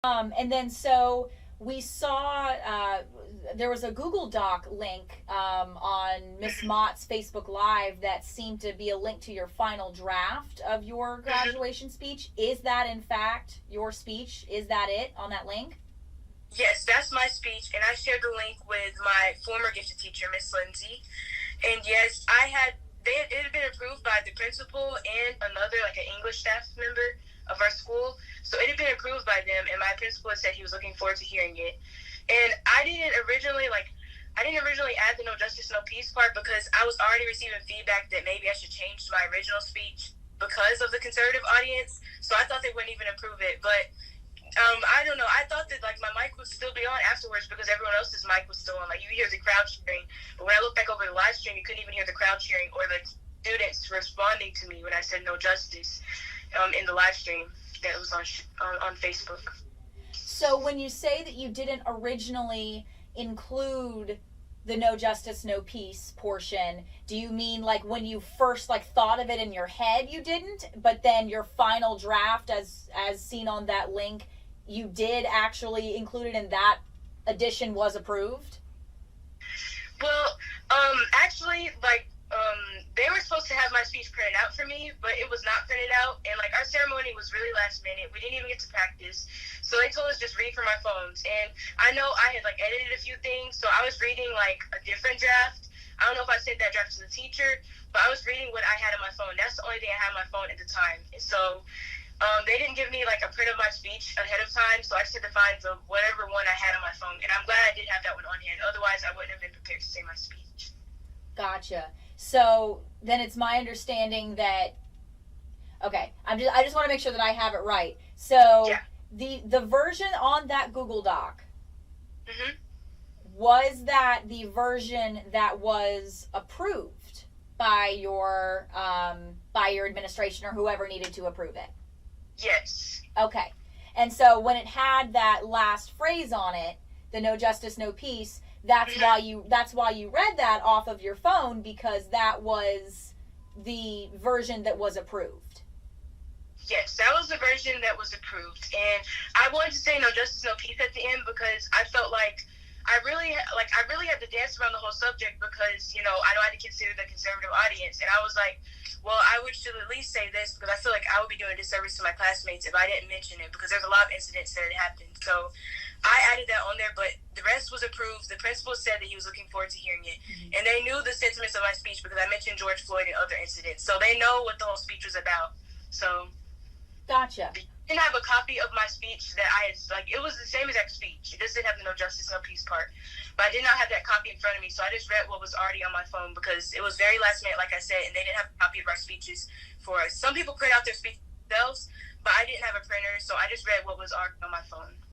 And then so we saw there was a Google Doc link on Miss Mott's Facebook Live that seemed to be a link to your final draft of your graduation speech. Is that in fact your speech? Is that it on that link? Yes, that's my speech, and I shared the link with my former gifted teacher, Miss Lindsay. And yes, it had been approved by the principal and another, like an English staff member of our school. So it had been approved by them, and my principal said he was looking forward to hearing it. And I didn't originally add the no justice, no peace part because I was already receiving feedback that maybe I should change my original speech because of the conservative audience. So I thought they wouldn't even approve it. But I don't know. I thought that like my mic would still be on afterwards because everyone else's mic was still on. Like you hear the crowd cheering, but when I look back over the live stream, you couldn't even hear the crowd cheering or the students responding to me when I said no justice in the live stream that was on Facebook. So when you say that you didn't originally include the no justice, no peace portion, do you mean like when you first like thought of it in your head you didn't, but then your final draft as seen on that link, you did actually include it and that edition was approved? Well, actually, they were supposed to have my speech printed out for me, but it was not printed out, and like our ceremony was really last minute. We didn't even get to practice, so they told us just read from our phones. And I know I had like edited a few things, so I was reading like a different draft. I don't know if I sent that draft to the teacher, but I was reading what I had on my phone. That's the only thing I had on my phone at the time. And so they didn't give me like a print of my speech ahead of time, so I just had to find whatever one I had on my phone. And I'm glad I did have that one on hand. Otherwise, I wouldn't have been prepared to say my speech. Gotcha. So then it's my understanding that okay, I just want to make sure that I have it right. So Yeah. the version on that Google Doc, Mhm. was that the version that was approved by your administration or whoever needed to approve it? Yes. Okay. And so when it had that last phrase on it, the no justice, no peace, that's why you read that off of your phone because that was the version that was approved. Yes, that was the version that was approved, and I wanted to say no justice, no peace at the end because I felt like I really had to dance around the whole subject because I know I had to consider the conservative audience, and I was like, well, I should at least say this because I feel like I would be doing a disservice to my classmates if I didn't mention it because there's a lot of incidents that happened. So I added that on there, but the rest was approved. The principal said that he was looking forward to hearing it, and they knew the sentiments of my speech because I mentioned George Floyd and other incidents, so they know what the whole speech was about. So. Gotcha. I didn't have a copy of my speech that I had, it was the same exact speech. It just didn't have the no justice, no peace part. But I did not have that copy in front of me, so I just read what was already on my phone because it was very last minute, like I said, and they didn't have a copy of our speeches for us. Some people print out their speeches themselves, but I didn't have a printer, so I just read what was already on my phone.